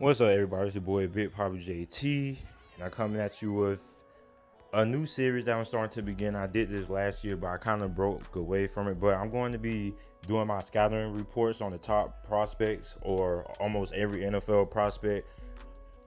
What's up, everybody? It's your boy Big Papa JT, and I'm coming at you with a new series that I'm starting to begin. I did this last year, but I kind of broke away from it. But I'm going to be doing my scouting reports on the top prospects or almost every NFL prospect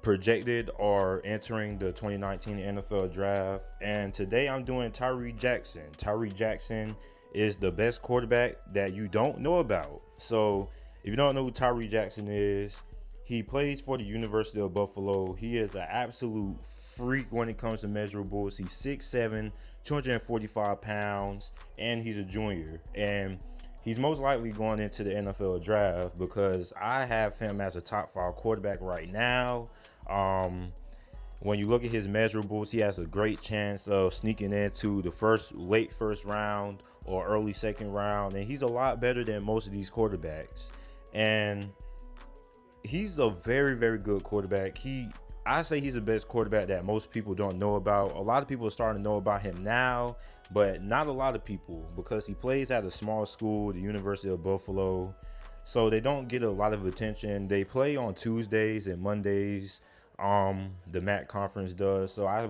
projected or entering the 2019 NFL draft. And today I'm doing Tyree Jackson. Tyree Jackson is the best quarterback that you don't know about. So if you don't know who Tyree Jackson is, he plays for the University of Buffalo. He is an absolute freak when it comes to measurables. He's 6'7", 245 pounds, and he's a junior. And he's most likely going into the NFL draft because I have him as a top 5 quarterback right now. When you look at his measurables, he has a great chance of sneaking into the late first round or early second round. And he's a lot better than most of these quarterbacks. And he's a very, very good quarterback. I say he's the best quarterback that most people don't know about. A lot of people are starting to know about him now, but not a lot of people because he plays at a small school, the University of Buffalo. So they don't get a lot of attention. They play on Tuesdays and Mondays. The MAC conference does. So I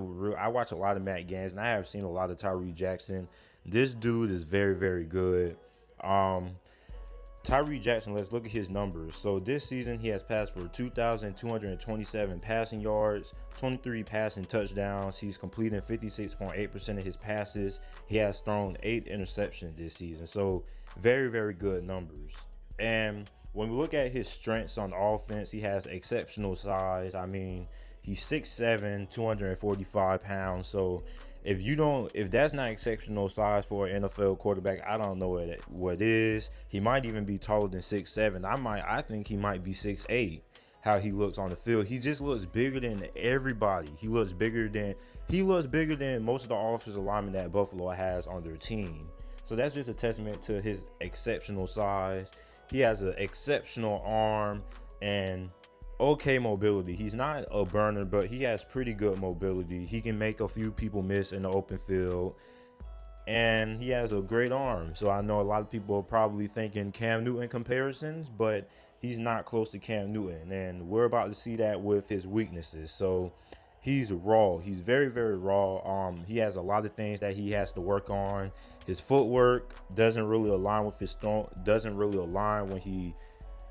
watch a lot of MAC games, and I have seen a lot of Tyree Jackson. This dude is very, very good. Tyree Jackson, let's look at his numbers. So this season, he has passed for 2,227 passing yards, 23 passing touchdowns. He's completing 56.8% of his passes. He has thrown 8 interceptions this season. So very, very good numbers. And when we look at his strengths on offense, he has exceptional size. I mean, he's 6'7", 245 pounds. So if that's not exceptional size for an NFL quarterback, I don't know what is. He might even be taller than 6'7". I think he might be 6'8". How he looks on the field, he just looks bigger than everybody. He looks bigger than most of the offensive linemen that Buffalo has on their team. So that's just a testament to his exceptional size. He has an exceptional arm and okay mobility. He's not a burner, but he has pretty good mobility. He can make a few people miss in the open field, and he has a great arm. So I know a lot of people are probably thinking Cam Newton comparisons, but he's not close to Cam Newton, and we're about to see that with his weaknesses. So he's raw. He's very, very raw. He has a lot of things that he has to work on. His footwork doesn't really align with his throw. Doesn't really align when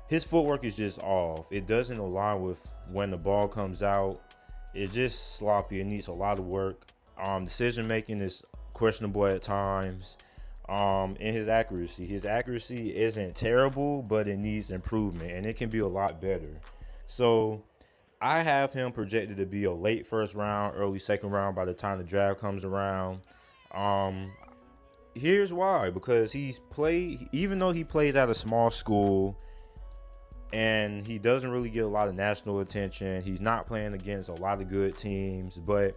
his footwork is just off. It doesn't align with when the ball comes out. It's just sloppy. It needs a lot of work. Decision making is questionable at times. And his accuracy isn't terrible, but it needs improvement, and it can be a lot better. So I have him projected to be a late first round, early second round by the time the draft comes around. Here's why: because even though he plays at a small school and he doesn't really get a lot of national attention, he's not playing against a lot of good teams. But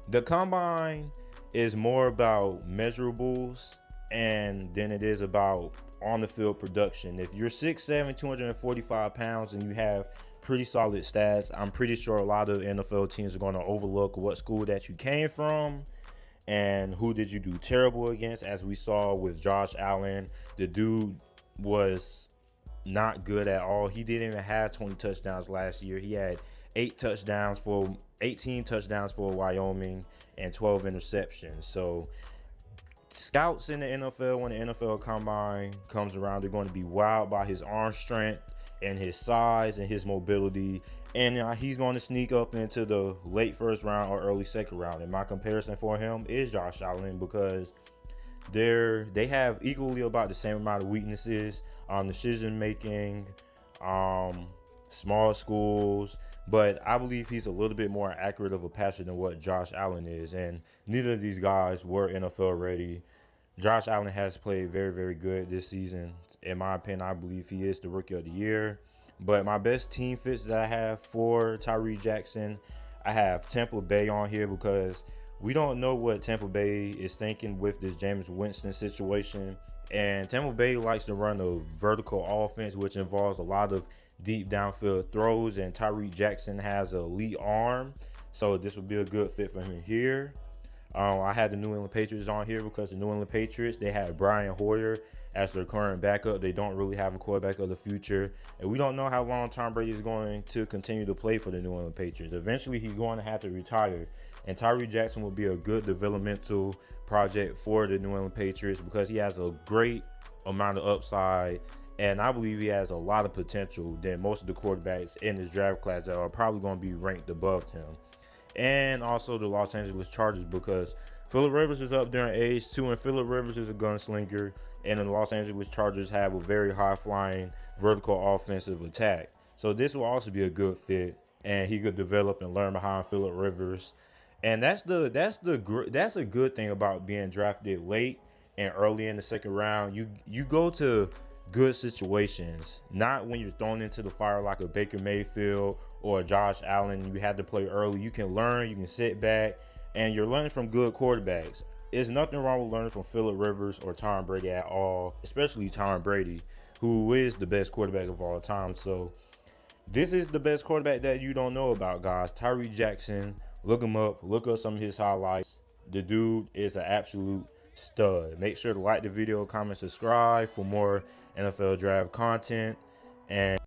the combine is more about measurables and than it is about on the field production. If you're 6'7", 245 pounds and you have pretty solid stats, I'm pretty sure a lot of NFL teams are going to overlook what school that you came from and who did you do terrible against. As we saw with Josh Allen, the dude was not good at all. He didn't even have 20 touchdowns last year. He had 18 touchdowns for Wyoming and 12 interceptions. So scouts in the NFL, when the NFL combine comes around, they're going to be wowed by his arm strength and his size and his mobility, and he's going to sneak up into the late first round or early second round. And my comparison for him is Josh Allen, because they have equally about the same amount of weaknesses, decision making, small schools, but I believe he's a little bit more accurate of a passer than what Josh Allen is. And neither of these guys were NFL ready. Josh Allen has played very, very good this season. In my opinion, I believe he is the rookie of the year. But my best team fits that I have for Tyree Jackson, I have Tampa Bay on here because we don't know what Tampa Bay is thinking with this Jameis Winston situation. And Tampa Bay likes to run a vertical offense, which involves a lot of deep downfield throws. And Tyree Jackson has an elite arm, so this would be a good fit for him here. I had the New England Patriots on here because the New England Patriots, they had Brian Hoyer as their current backup. They don't really have a quarterback of the future, and we don't know how long Tom Brady is going to continue to play for the New England Patriots. Eventually, he's going to have to retire, and Tyree Jackson will be a good developmental project for the New England Patriots because he has a great amount of upside, and I believe he has a lot of potential than most of the quarterbacks in this draft class that are probably going to be ranked above him. And also the Los Angeles Chargers, because Phillip Rivers is up there in age too, and Phillip Rivers is a gunslinger, and the Los Angeles Chargers have a very high-flying vertical offensive attack. So this will also be a good fit, and he could develop and learn behind Phillip Rivers. And that's a good thing about being drafted late and early in the second round. You go to good situations, not when you're thrown into the fire like a Baker Mayfield or a Josh Allen. You had to play early. You can learn, you can sit back, and you're learning from good quarterbacks. There's nothing wrong with learning from Phillip Rivers or Tom Brady at all, especially Tom Brady, who is the best quarterback of all time. So this is the best quarterback that you don't know about, guys. Tyree Jackson, look him up, look up some of his highlights. The dude is an absolute stud. Make sure to like the video, comment, subscribe for more NFL draft content. And